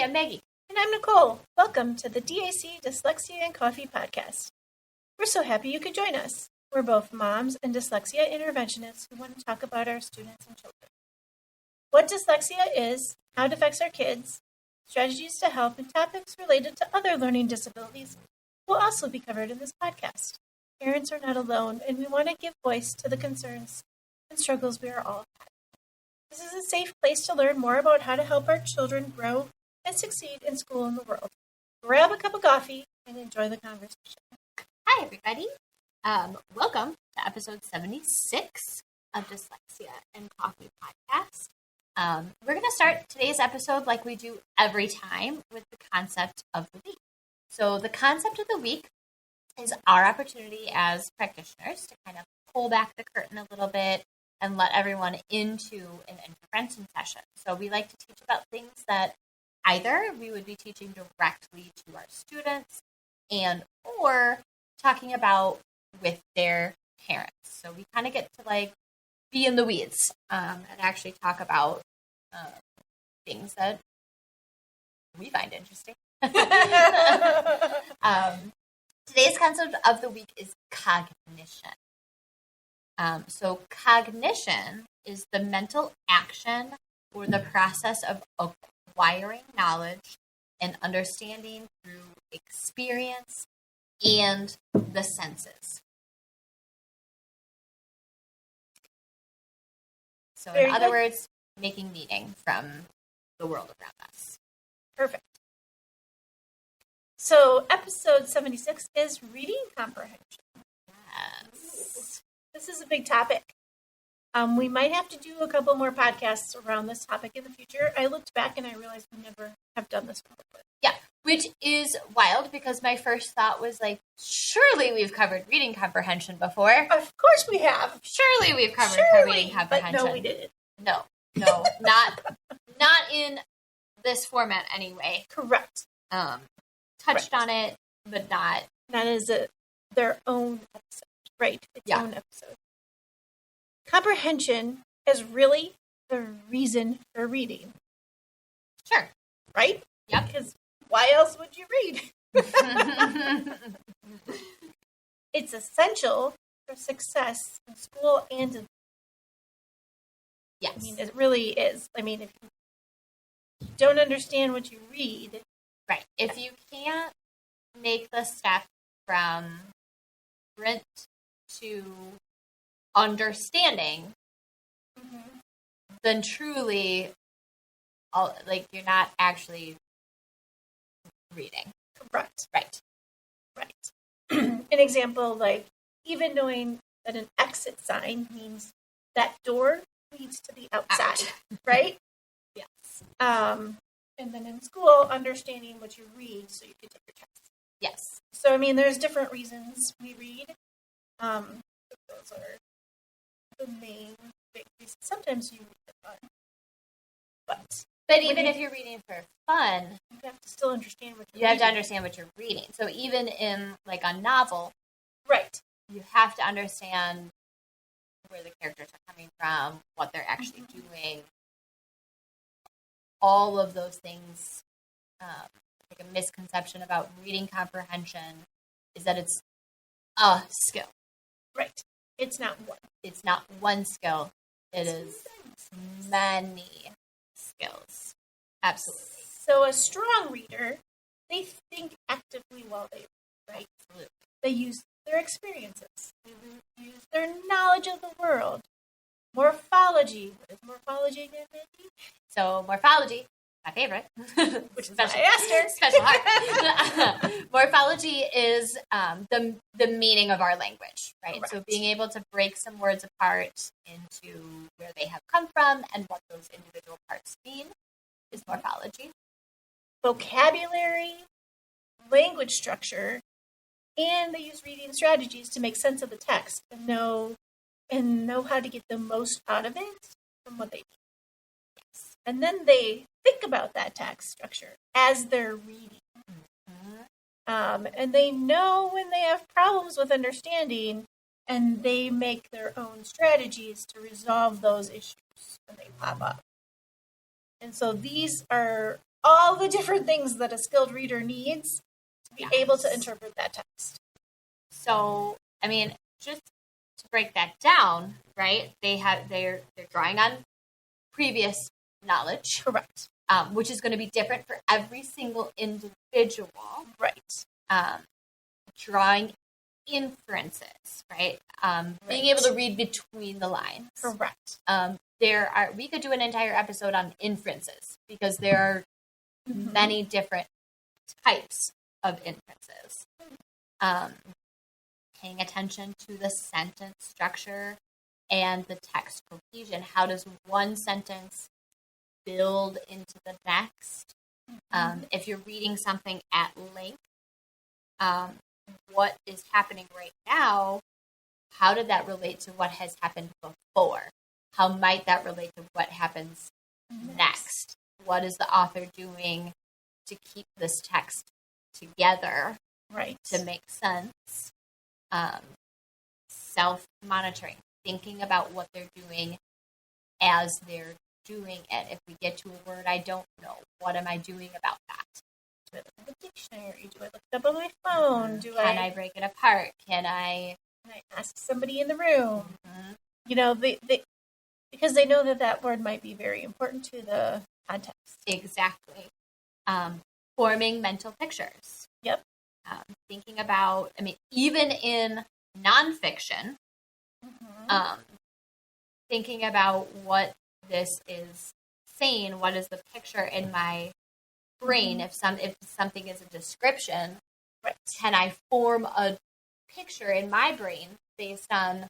Hi, I'm Maggie. And I'm Nicole. Welcome to the DAC Dyslexia and Coffee podcast. We're so happy you could join us. We're both moms and dyslexia interventionists who want to talk about our students and children. What dyslexia is, how it affects our kids, strategies to help, and topics related to other learning disabilities will also be covered in this podcast. Parents are not alone, and we want to give voice to the concerns and struggles we are all having. This is a safe place to learn more about how to help our children grow and succeed in school and the world. Grab a cup of coffee and enjoy the conversation. Hi, everybody. Welcome to episode 76 of Dyslexia and Coffee podcast. We're going to start today's episode like we do every time with the concept of the week. So the concept of the week is our opportunity as practitioners to kind of pull back the curtain a little bit and let everyone into an intervention session. So we like to teach about things that either we would be teaching directly to our students and or talking about with their parents. So we kind of get to be in the weeds and actually talk about things that we find interesting. Today's concept of the week is cognition. So cognition is the mental action or the process of acquiring knowledge and understanding through experience and the senses. So in other words, making meaning from the world around us. Perfect. So episode 76 is reading comprehension. Yes. This is a big topic. We might have to do a couple more podcasts around this topic in the future. I looked back and I realized we never have done this before. Yeah, which is wild because my first thought was surely we've covered reading comprehension before. Of course we have. Surely we've covered reading comprehension. But no, we didn't. No, not in this format anyway. Correct. Touched on it, but not as their own episode. Right, own episode. Comprehension is really the reason for reading. Sure. Right? Yep. Because why else would you read? It's essential for success in school and in... Yes. I mean, it really is. I mean, if you don't understand what you read... Right. If you can't make the step from print to understanding, then truly, you're not actually reading. Correct. Right. An example, even knowing that an exit sign means that door leads to the outside, right? Yes. And then in school, understanding what you read so you can take your test. Yes. So, I mean, there's different reasons we read. Those are the main big reasons. Sometimes you read for fun. But even if you're reading for fun, you have to still understand what you have to understand what you're reading. So even in a novel, right, you have to understand where the characters are coming from, what they're actually doing. All of those things, a misconception about reading comprehension is that it's a skill. Right. It's not one. It's not one skill. It is many skills. Absolutely. So a strong reader, they think actively while they read, right? Absolutely. They use their experiences. They use their knowledge of the world. Morphology. What is morphology again, Mandy? So morphology, my favorite, which is special. I asked her. Special heart. Morphology is the meaning of our language, right? Correct. So being able to break some words apart into where they have come from and what those individual parts mean is morphology. Vocabulary, language structure, and they use reading strategies to make sense of the text and know how to get the most out of it from what they do. Yes. And then they think about that text structure as they're reading. And they know when they have problems with understanding, and they make their own strategies to resolve those issues when they pop up. And so these are all the different things that a skilled reader needs to be able to interpret that text. So, I mean, just to break that down, right? They're drawing on previous knowledge, Correct. Which is going to be different for every single individual. Right. Drawing inferences, right? Being able to read between the lines. Correct. We could do an entire episode on inferences because there are many different types of inferences. Paying attention to the sentence structure and the text cohesion. How does one sentence build into the next? If you're reading something at length, what is happening right now? How did that relate to what has happened before? How might that relate to what happens next? What is the author doing to keep this text together? Right. To make sense? Self-monitoring, thinking about what they're doing as they're doing it. If we get to a word I don't know, what am I doing about that? Do I look at the dictionary? Do I look it up on my phone? Can I break it apart? Can I ask somebody in the room? You know, because they know that word might be very important to the context. Exactly. Forming mental pictures. Yep. Thinking about, I mean, even in nonfiction, thinking about what this is saying, what is the picture in my brain? If something is a description, can I form a picture in my brain based on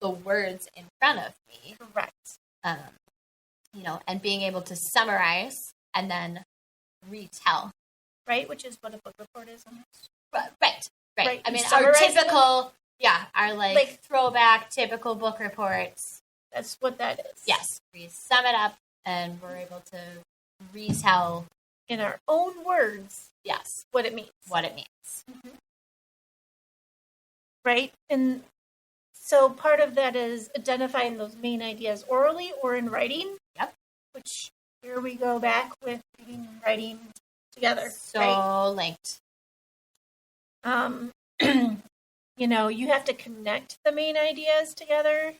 the words in front of me? Correct. And being able to summarize and then retell. Right, which is what a book report is almost. Right. I mean, our typical, our throwback typical book reports. That's what that is. Yes, we sum it up and we're able to retell in our own words. Yes, what it means. Right, and so part of that is identifying those main ideas orally or in writing. Yep. Which here we go back with reading and writing together. So linked. You have to connect the main ideas together,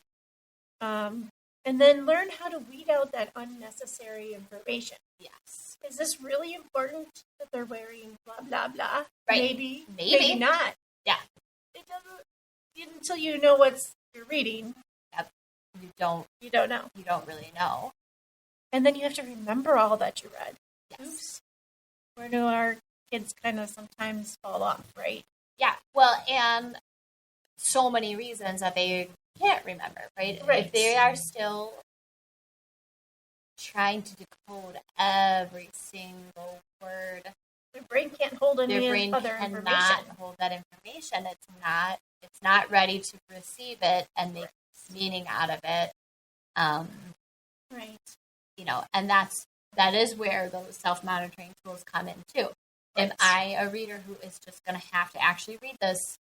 and then learn how to weed out that unnecessary information. Yes. Is this really important that they're wearing blah, blah, blah? Right. Maybe not. Yeah. It doesn't, until you know what you're reading. Yep. You don't know. You don't really know. And then you have to remember all that you read. Yes. Oops. Where do our kids kind of sometimes fall off, right? Yeah. Well, and so many reasons that they can't remember, right? If they are still trying to decode every single word, their brain can't hold any other information. Their brain cannot hold that information. It's not ready to receive it and make meaning out of it. Right. And that is where those self-monitoring tools come in too. Right. Am I a reader who is just going to have to actually read this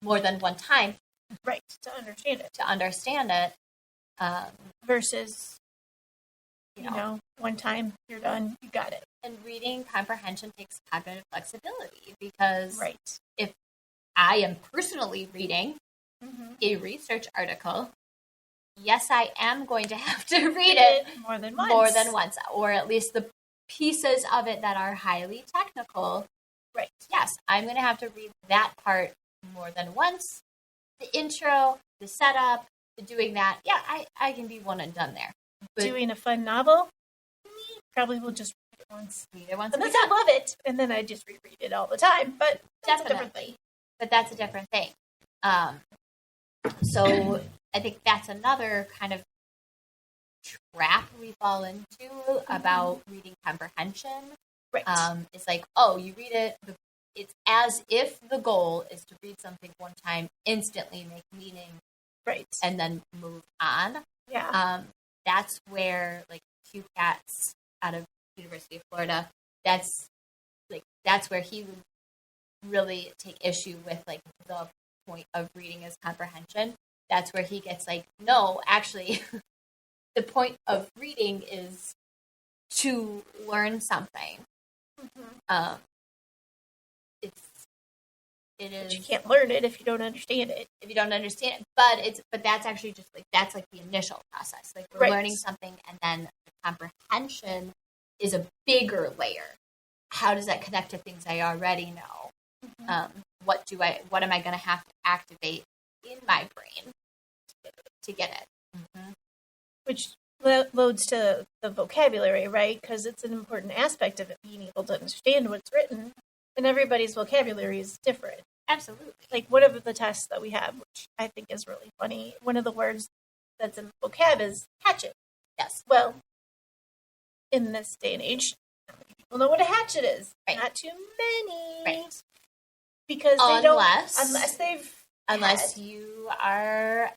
more than one time? Right, to understand it. Versus, one time, you're done, you got it. And reading comprehension takes cognitive flexibility because if I am personally reading a research article, yes, I am going to have to read it more than once, or at least the pieces of it that are highly technical. Right. Yes, I'm going to have to read that part more than once. The intro, the setup, the doing that. Yeah, I can be one and done there. But doing a fun novel, probably will just read it once. Unless I love it, and then I just reread it all the time. But that's a different thing. But that's a different thing. So I think that's another kind of trap we fall into about reading comprehension. Right. It's like, oh, you read it. It's as if the goal is to read something one time, instantly make meaning, right, and then move on. Yeah. That's where Hugh Katz out of University of Florida. That's where he would really take issue with the point of reading as comprehension. That's where he gets no, actually, the point of reading is to learn something. It is. But you can't learn it if you don't understand it. If you don't understand it, but that's actually just like that's like the initial process. Like we're learning something, and then the comprehension is a bigger layer. How does that connect to things I already know? What am I going to have to activate in my brain to get it? Which loads to the vocabulary, right? Because it's an important aspect of it, being able to understand what's written. And everybody's vocabulary is different. Absolutely. Like one of the tests that we have, which I think is really funny, one of the words that's in vocab is hatchet. Yes. Well, in this day and age, not many people know what a hatchet is. Right. Not too many. Right. Because they don't... Unless you are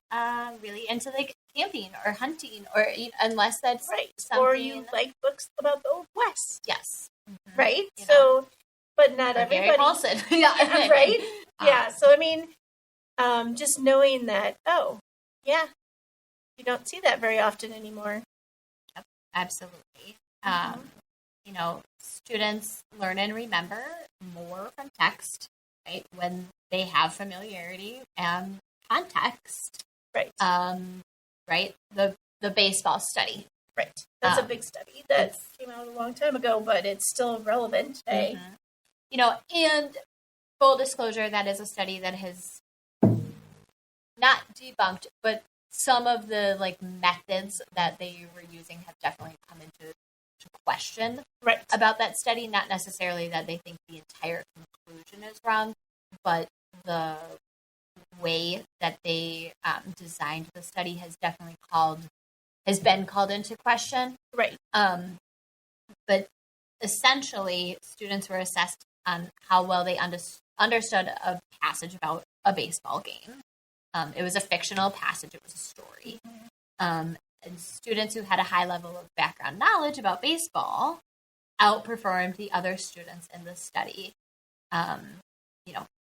really into like camping or hunting, or unless that's right, something... or you like books about the Old West. Yes. Right. So, but not everybody. Gary Paulson. Yeah. Right. Yeah. So I mean, just knowing that. Oh, yeah. You don't see that very often anymore. Yep, absolutely. Students learn and remember more from text, right? When they have familiarity and context. Right. Right. The baseball study. Right. That's a big study that came out a long time ago, but it's still relevant today. And full disclosure, that is a study that has not debunked, but some of the like methods that they were using have definitely come into question about that study. Not necessarily that they think the entire conclusion is wrong, but the way that they designed the study has definitely been called into question. Right. But essentially, students were assessed on how well they understood a passage about a baseball game. It was a fictional passage. It was a story. And students who had a high level of background knowledge about baseball outperformed the other students in the study,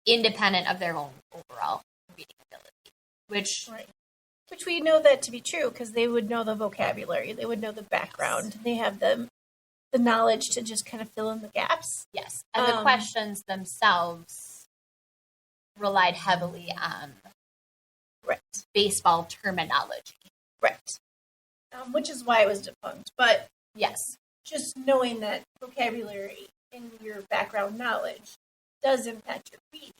independent of their own overall reading ability. Which we know that to be true because they would know the vocabulary. They would know the background. Yes. They have the knowledge to just kind of fill in the gaps. Yes. And the questions themselves relied heavily on baseball terminology. Right. Which is why it was defunct. But yes, just knowing that vocabulary in your background knowledge does impact your reading.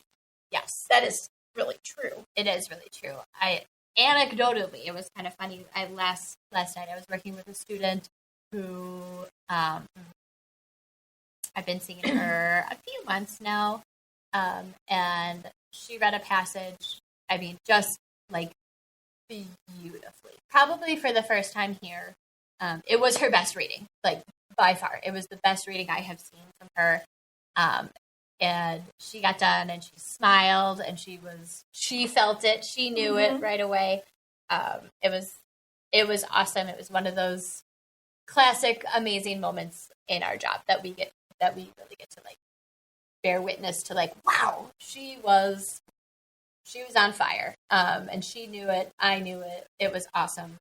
Yes. That is really true. It is really true. Anecdotally, it was kind of funny. Last night I was working with a student who I've been seeing her a few months now, and she read a passage. I mean, just like beautifully. Probably for the first time here, it was her best reading, like by far. It was the best reading I have seen from her. And she got done and she smiled and she felt it. She knew it right away. It was awesome. It was one of those classic, amazing moments in our job that we really get to like bear witness to, like, wow, she was on fire. And she knew it. I knew it. It was awesome.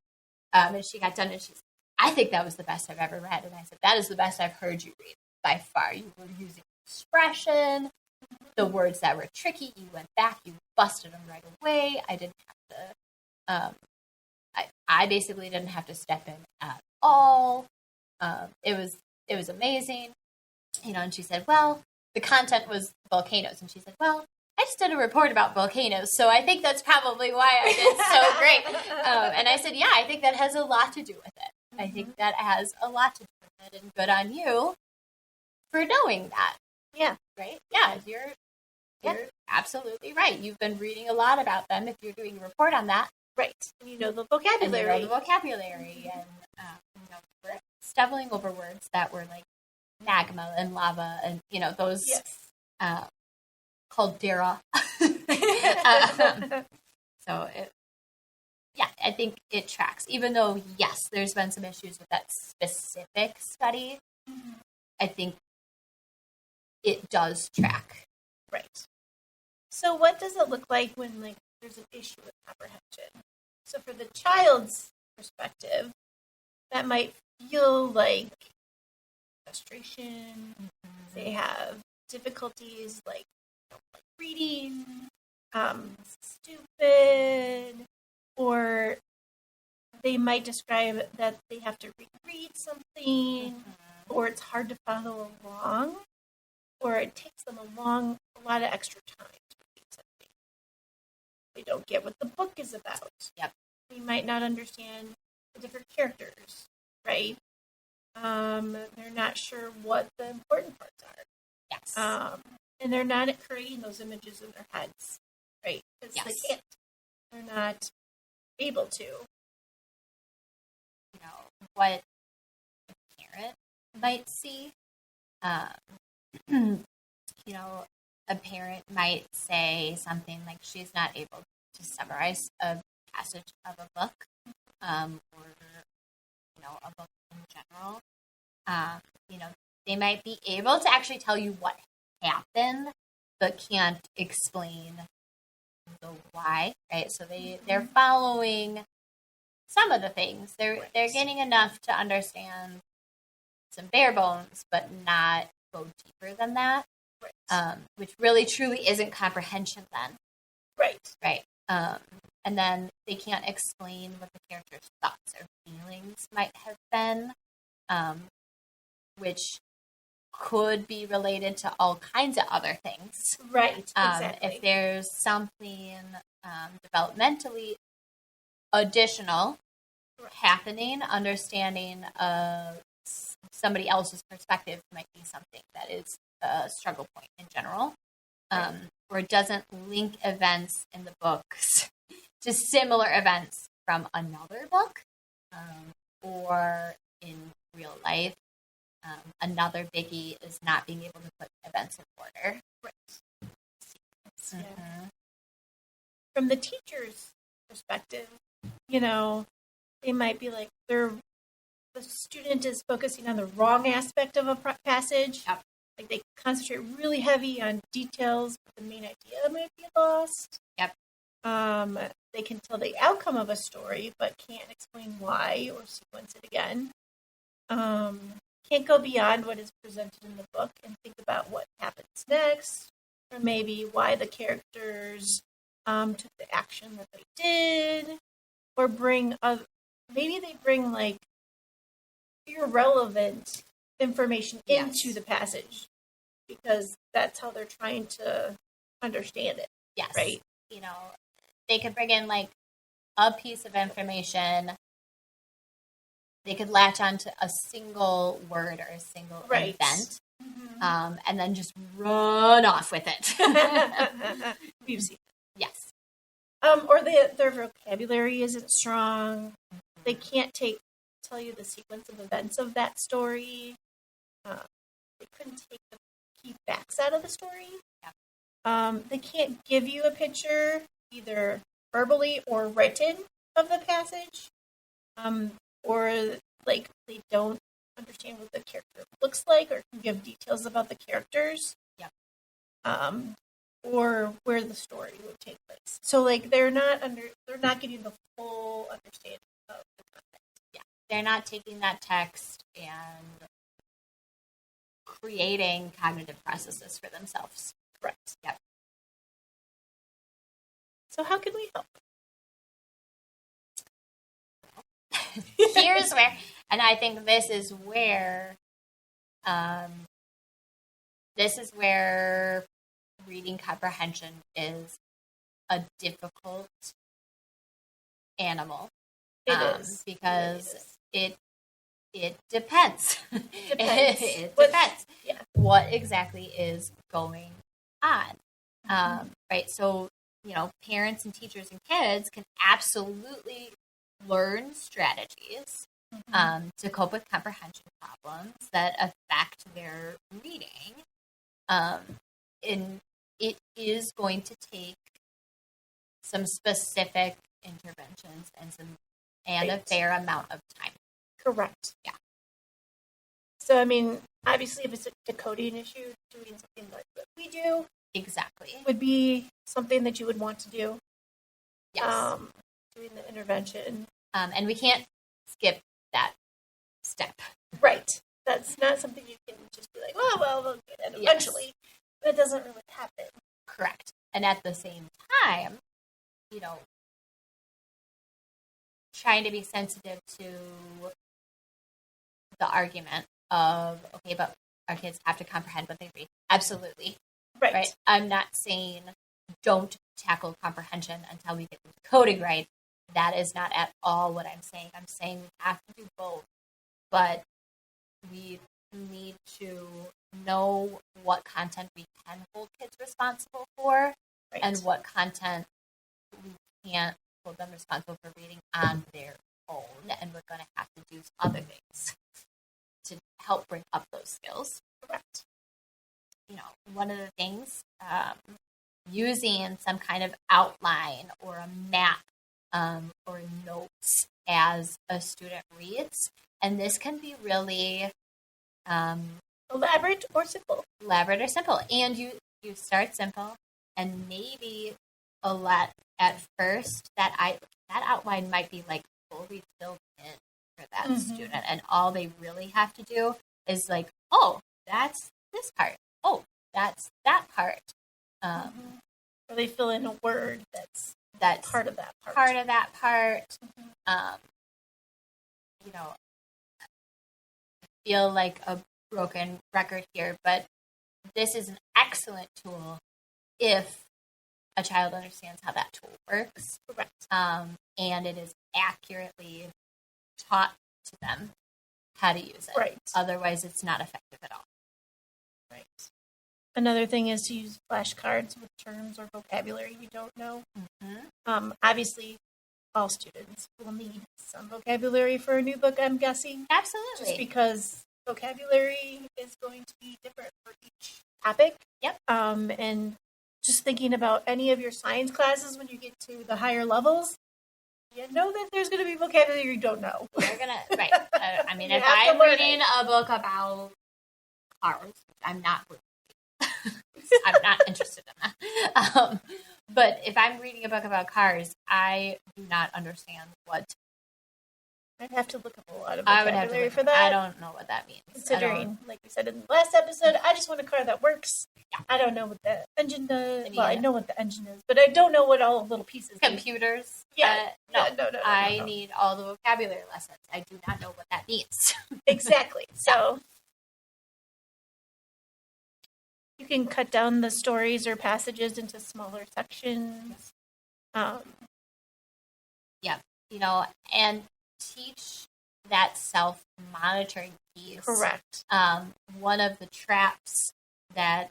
And she got done and she's, I think that was the best I've ever read. And I said, that is the best I've heard you read by far. You were using expression, the words that were tricky, you went back, you busted them right away. I didn't have to, I basically didn't have to step in at all. It was amazing, and she said, well, the content was volcanoes. And she said, well, I just did a report about volcanoes, so I think that's probably why I did so great. And I said, yeah, I think that has a lot to do with it. I think that has a lot to do with it, and good on you for knowing that. Yeah. Right? Yeah, you're absolutely right. You've been reading a lot about them if you're doing a report on that. Right. And you know the vocabulary. And we're stumbling over words that were like magma and lava and, those caldera. I think it tracks. Even though, yes, there's been some issues with that specific study, I think it does track. Right. So what does it look like when, there's an issue with comprehension? So for the child's perspective, that might feel like frustration. They have difficulties like reading, stupid, or they might describe that they have to reread something, or it's hard to follow along, or it takes them a lot of extra time to read something. They don't get what the book is about. Yep. They might not understand the different characters, right? They're not sure what the important parts are. Yes. And they're not creating those images in their heads, right? Because Yes. they can't. They're not able to. You know, what a parent might see. You know, a parent might say something like she's not able to summarize a passage of a book, or, you know, a book in general. You know, they might be able to actually tell you what happened, but can't explain the why, right? So they're following some of the things. They're getting enough to understand some bare bones, but not go deeper than that. Right. Which really truly isn't comprehension then. Right. Right. And then they can't explain what the character's thoughts or feelings might have been, which could be related to all kinds of other things. Right, exactly. If there's something developmentally additional happening, understanding somebody else's perspective might be something that is a struggle point in general, or doesn't link events in the books to similar events from another book, or in real life. Another biggie is not being able to put events in order. Right. Mm-hmm. From the teacher's perspective, you know, they might be like, the student is focusing on the wrong aspect of a passage. Yep. Like they concentrate really heavy on details, but the main idea might be lost. Yep. They can tell the outcome of a story, but can't explain why or sequence it again. Can't go beyond what is presented in the book and think about what happens next, or maybe why the characters took the action that they did, or maybe they bring like irrelevant information into the passage because that's how they're trying to understand it. Yes. Right. You know, they could bring in like a piece of information. They could latch onto a single word or a single event, and then just run off with it. We've seen it. Yes. Or their vocabulary isn't strong. They can't tell you the sequence of events of that story. They couldn't take the key facts out of the story. Yeah. They can't give you a picture, either verbally or written, of the passage. Or like they don't understand what the character looks like or can give details about the characters. Yeah. Or where the story would take place. So like they're not getting the full understanding of the content. Yeah. They're not taking that text and creating cognitive processes for themselves. Correct. Yep. So how can we help? Here's where, and I think this is where reading comprehension is a difficult animal. It is because it depends. Depends. It depends. Yeah. What exactly is going on? Right. So, you know, parents and teachers and kids can absolutely learn strategies to cope with comprehension problems that affect their reading. And it is going to take some specific interventions and a fair amount of time. Correct. Yeah. So, I mean, obviously, if it's a decoding issue, doing something like what we do Exactly. would be something that you would want to do. Yes. Doing the intervention. And we can't skip that step. Right. That's not something you can just be like, oh, well, we'll get it eventually. But it doesn't really happen. Correct. And at the same time, trying to be sensitive to the argument of, okay, but our kids have to comprehend what they read. Absolutely. Right. I'm not saying don't tackle comprehension until we get the decoding right. That is not at all what I'm saying. I'm saying we have to do both, but we need to know what content we can hold kids responsible for and what content we can't hold them responsible for reading on their own, and we're going to have to do some other things to help bring up those skills. Correct. One of the things, using some kind of outline or a map or notes as a student reads, and this can be really elaborate or simple. And you start simple, and maybe at first that outline might be like fully filled in for that student, and all they really have to do is like, oh, that's this part. Oh, that's that part. Or they fill in a word that's part of that part. I feel like a broken record here, but this is an excellent tool if a child understands how that tool works. Correct. And it is accurately taught to them how to use it. Right. Otherwise, it's not effective at all. Right. Another thing is to use flashcards with terms or vocabulary you don't know. Obviously, all students will need some vocabulary for a new book, I'm guessing. Absolutely. Just because vocabulary is going to be different for each topic. Yep. And just thinking about any of your science classes when you get to the higher levels, you know that there's going to be vocabulary you don't know. You're going to, right. If I'm reading a book about cars, I'm not interested in that. But if I'm reading a book about cars, I do not understand what. I'd have to look up a lot of vocabulary for that. I don't know what that means. Considering, like we said in the last episode, I just want a car that works. Yeah. I don't know what the engine does. Well, I know what the engine is, but I don't know what all the little pieces Computers. Do. Yeah. No. I need all the vocabulary lessons. I do not know what that means. Exactly. So you can cut down the stories or passages into smaller sections. And teach that self-monitoring piece. Correct. One of the traps that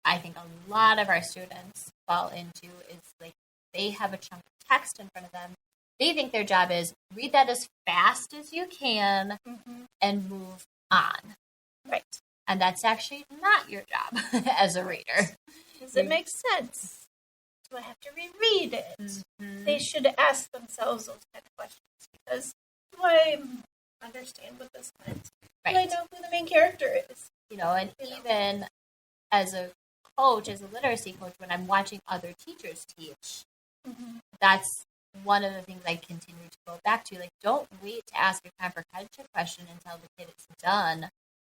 I think a lot of our students fall into is like they have a chunk of text in front of them. They think their job is read that as fast as you can and move on. Right. And that's actually not your job as a reader. Does it make sense? Do I have to reread it? They should ask themselves those kind of questions because do I understand what this meant? Right. Do I know who the main character is? Even as a coach, as a literacy coach, when I'm watching other teachers teach, that's one of the things I continue to go back to. Like, don't wait to ask a comprehension question until the kid is done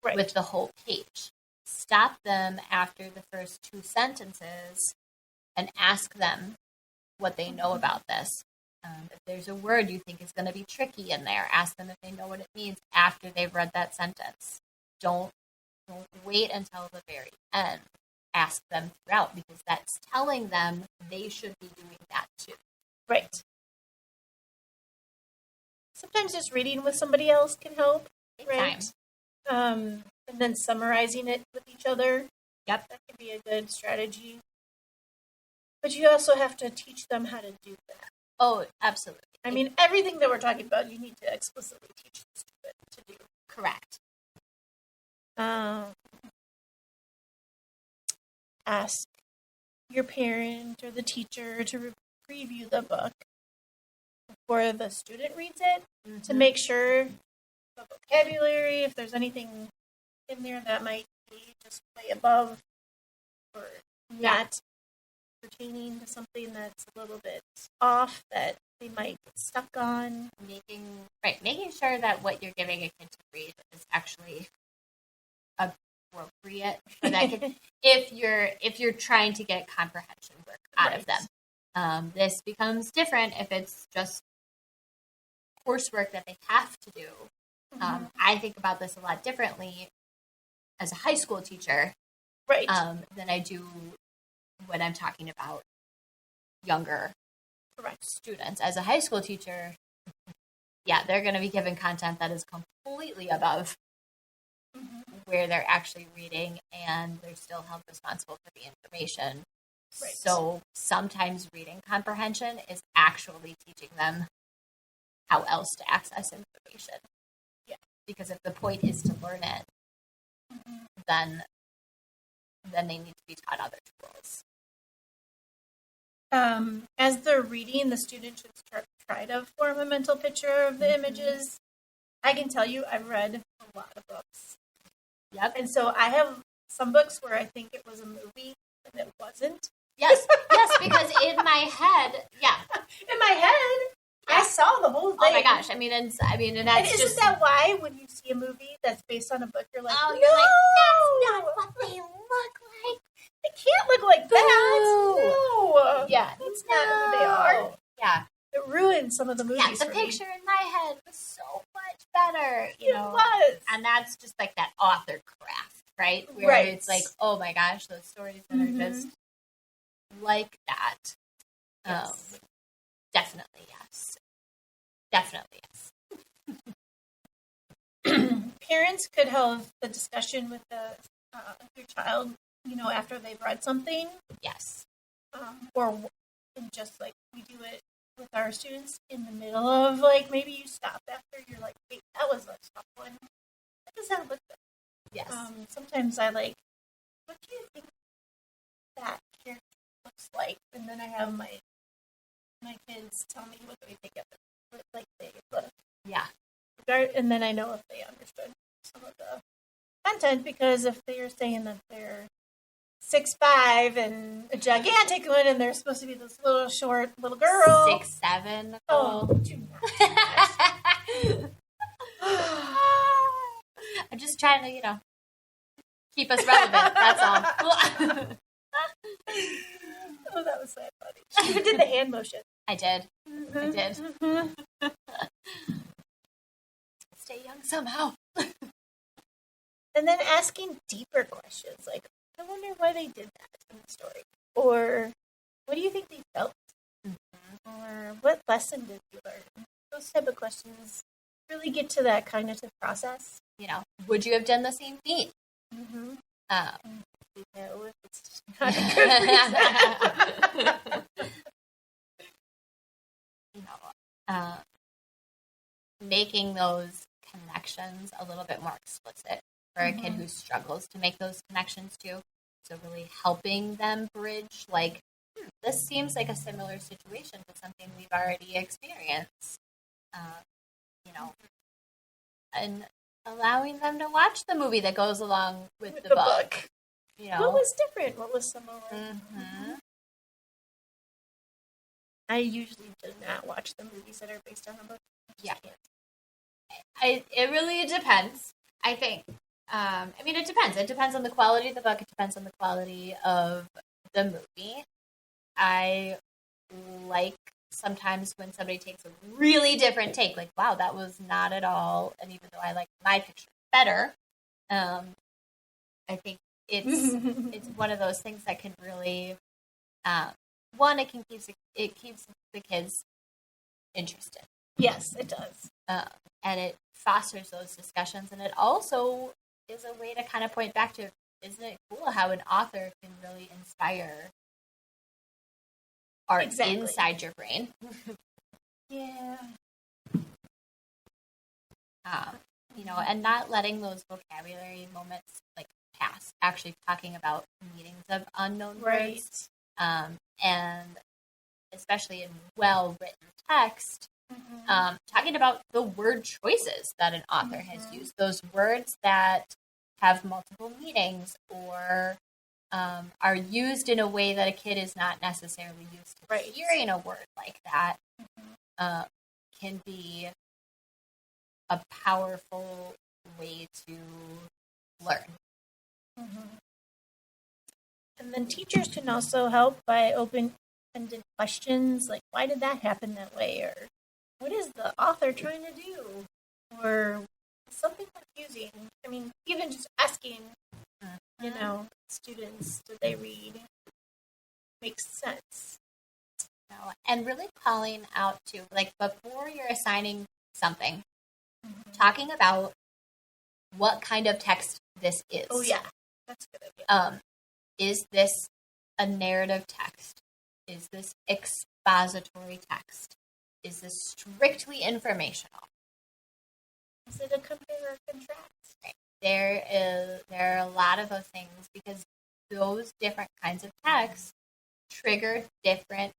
with the whole page. Stop them after the first 2 sentences and ask them what they know about this. If there's a word you think is going to be tricky in there, ask them if they know what it means after they've read that sentence. Don't wait until the very end. Ask them throughout, because that's telling them they should be doing that too. Right. Sometimes just reading with somebody else can help. Right. And then summarizing it with each other. Yep. That can be a good strategy. But you also have to teach them how to do that. Oh, absolutely. I mean, everything that we're talking about, you need to explicitly teach the student to do. Correct. Ask your parent or the teacher to preview the book before the student reads it to make sure the vocabulary, if there's anything in there that might be just way above or not pertaining to something that's a little bit off, that they might get stuck on. Making sure that what you're giving a kid to read is actually appropriate for that kid. If you're trying to get comprehension work out of them, this becomes different if it's just coursework that they have to do. I think about this a lot differently as a high school teacher, right? Than I do when I'm talking about younger students. As a high school teacher, they're going to be given content that is completely above where they're actually reading, and they're still held responsible for the information. Right. So sometimes reading comprehension is actually teaching them how else to access information. Yeah. Because if the point is to learn it, then they need to be taught other tools. As they're reading, the student should try to form a mental picture of the images. I can tell you, I've read a lot of books. Yep. And so I have some books where I think it was a movie and it wasn't. Yes, because in my head, I saw the whole thing. Oh my gosh! And that's isn't that why when you see a movie that's based on a book, you're like, oh, you're like, that's not what they look like. They can't look like that. No. Yeah, that's not who they are. Yeah, it ruined some of the movies. Yeah, the picture in my head was so much better. It was, and that's just like that author craft, right? Where it's like, oh my gosh, those stories that are just like that. Yes. Definitely yes. Definitely yes. Parents could have the discussion with your child, after they've read something. Yes. Or just like we do it with our students in the middle of, like, maybe you stop after you're like, wait, that was a tough one. That does that look good? Yes. Sometimes I like, what do you think that character looks like? And then I have my kids tell me what they think of it. Like they look. Yeah. And then I know if they understood some of the content, because if they're saying that they're 6'5" and a gigantic one, and they're supposed to be this little short little girl. 6'7". Oh, do not. I'm just trying to, keep us relevant. That's all. Oh, that was so funny. You did the hand motion. I did. I did. Stay young somehow. And then asking deeper questions, like, I wonder why they did that in the story. Or, what do you think they felt? Or, what lesson did you learn? Those type of questions really get to that cognitive process. Would you have done the same thing? If it's not a good reason. Making those connections a little bit more explicit for a kid who struggles to make those connections too. So really helping them bridge, like, this seems like a similar situation to something we've already experienced. And allowing them to watch the movie that goes along with the book. What was different? What was similar? I usually do not watch the movies that are based on a book. It really depends, I think. It depends. It depends on the quality of the book. It depends on the quality of the movie. I like sometimes when somebody takes a really different take, like, wow, that was not at all. And even though I like my picture better, I think it's one of those things that can really, it keeps the kids interested. Yes, it does. And it fosters those discussions, and it also is a way to kind of point back to, isn't it cool how an author can really inspire art inside your brain? Yeah. And not letting those vocabulary moments like pass, actually talking about meanings of unknown words, and especially in well-written text, talking about the word choices that an author has used, those words that have multiple meanings or are used in a way that a kid is not necessarily used to hearing a word like that. can be a powerful way to learn. Mm-hmm. And then teachers can also help by open-ended questions like, why did that happen that way? Or what is the author trying to do? Or something confusing. I mean, even just asking, students, do they read? Makes sense. And really calling out to, like, before you're assigning something, talking about what kind of text this is. Oh, yeah. That's a good idea. Is this a narrative text? Is this expository text? Is this strictly informational? Is it a compare or contrast? Right. There are a lot of those things, because those different kinds of texts trigger different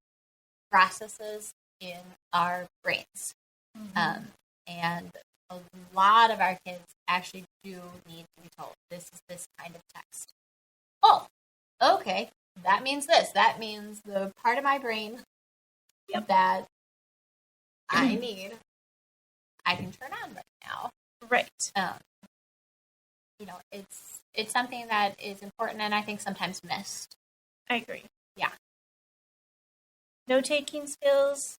processes in our brains. And a lot of our kids actually do need to be told, this is this kind of text. Oh, okay, that means this. That means the part of my brain that I need, I can turn on right now. Right. It's something that is important, and I think sometimes missed. I agree. Yeah. Note-taking skills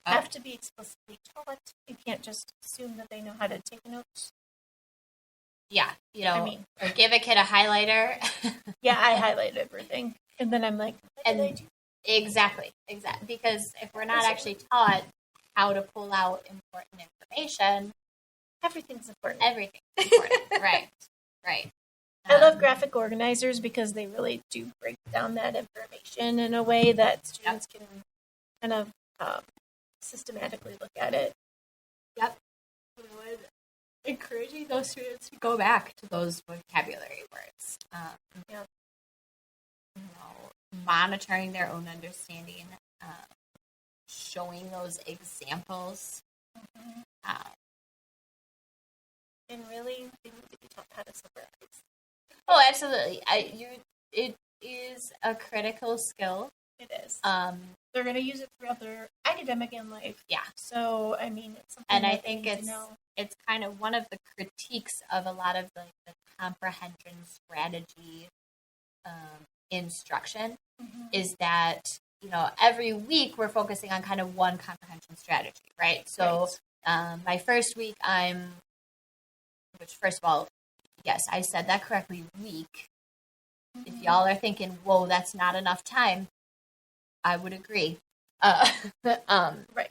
have to be explicitly taught. You can't just assume that they know how to take notes. Yeah, or give a kid a highlighter. Yeah, I highlight everything. And then I'm like, what did I do? Exactly. Because if we're not actually taught how to pull out important information, everything's important. Right. I love graphic organizers because they really do break down that information in a way that students can kind of systematically look at it. Yep. Encouraging those students to go back to those vocabulary words. Monitoring their own understanding, showing those examples. And really, they need to be taught how to summarize. Oh, absolutely. It is a critical skill. It is. They're going to use it throughout their academic and life. Yeah. So, I mean, it's something and that I think it's kind of one of the critiques of a lot of the comprehension strategy instruction is that, every week we're focusing on kind of one comprehension strategy, right? So my first week which first of all, yes, I said that correctly, week. If y'all are thinking, whoa, that's not enough time, I would agree. Right.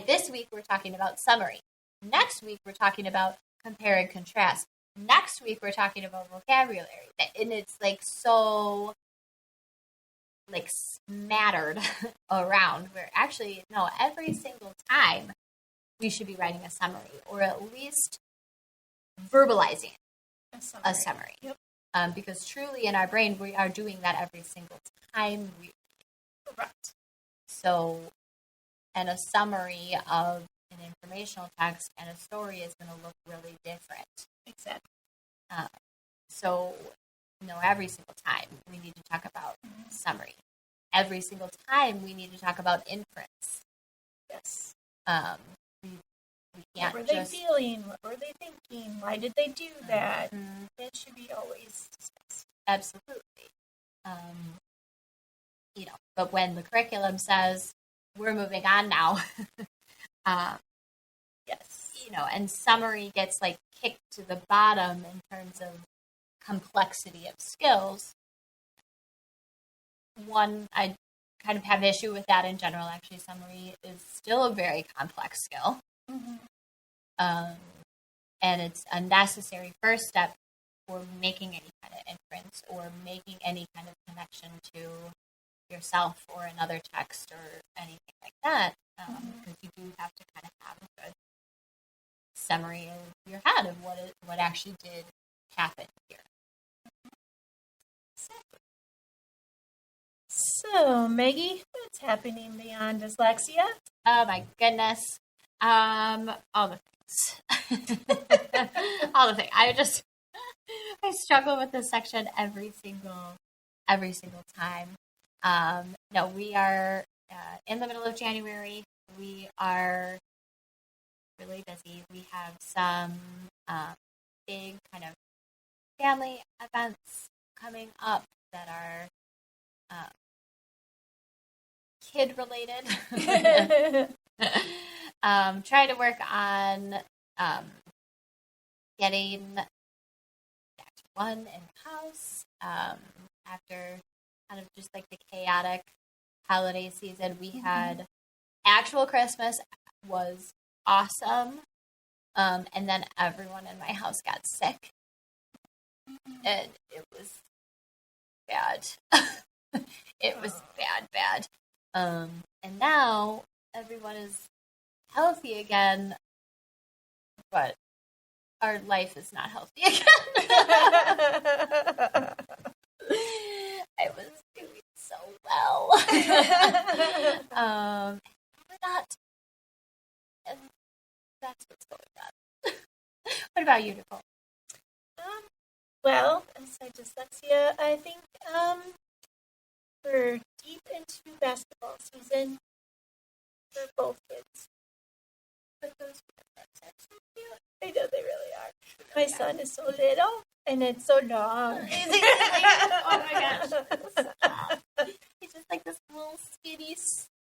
This week we're talking about summary. Next week we're talking about compare and contrast. Next week we're talking about vocabulary. And it's so smattered around, where actually, no, every single time we should be writing a summary, or at least verbalizing a summary. Yep. Because truly in our brain, we are doing that every single time we read. Correct. So, and a summary of an informational text and a story is going to look really different. Exactly. So, every single time we need to talk about summary. Every single time we need to talk about inference. Yes. We can't what were they feeling? What were they thinking? Why did they do that? It should be always discussed. Absolutely. But when the curriculum says we're moving on now, yes, and summary gets kicked to the bottom in terms of complexity of skills. One, I kind of have an issue with that in general. Actually, summary is still a very complex skill. And it's a necessary first step for making any kind of inference or making any kind of connection to yourself or another text or anything like that, because you do have to kind of have a good summary in your head of what actually did happen here. So, Maggie, what's happening beyond dyslexia? Oh my goodness. All the things. All the things. I struggle with this section every single time. No, we are in the middle of January. we are really busy. We have some big kind of family events coming up that are kid related. Trying to work on getting Act 1 in the house after kind of just like the chaotic holiday season. We had actual Christmas was awesome, and then everyone in my house got sick, and it was bad. It was bad. And now everyone is healthy again, but our life is not healthy again. I was doing so well. We're not. And that's what's going on. What about you, Nicole? Well, aside dyslexia, I think we're deep into basketball season for both kids. But those are so cute. I know they really are. My son is so little, and it's so long. Oh my gosh. He's just like this little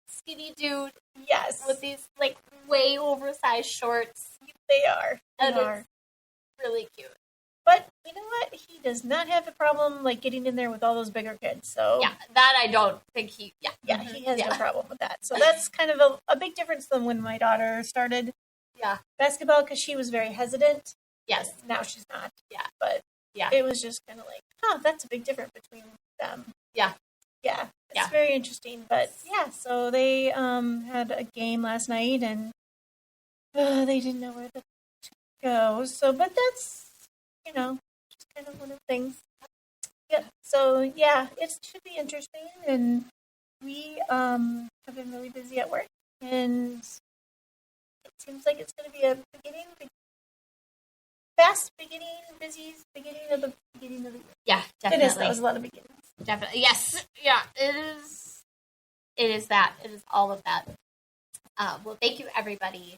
skinny dude. Yes. With these like way oversized shorts. They are. And it's really cute. But you know what? He does not have a problem like getting in there with all those bigger kids. So yeah, that I don't think he. Yeah, he has no problem with that. So that's kind of a big difference than when my daughter started. Yeah, basketball because she was very hesitant. Yes, now she's not. Yeah, but it was just kind of like, that's a big difference between them. Yeah, it's very interesting. But so they had a game last night and they didn't know where to go. So, but that's just kind of one of the things. Yeah. So it should be interesting, and we have been really busy at work, and it seems like it's going to be a fast beginning of the year. Yeah, definitely. It is. That was a lot of beginnings. Definitely. Yes. Yeah, it is. It is that. It is all of that. Well, thank you, everybody.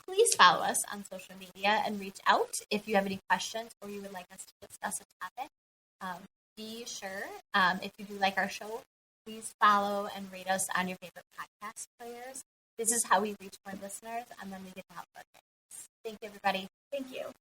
Please follow us on social media and reach out if you have any questions or you would like us to discuss a topic. Be sure, if you do like our show, please follow and rate us on your favorite podcast players. This is how we reach more listeners, and then we get to help our parents. Thank you, everybody. Thank you.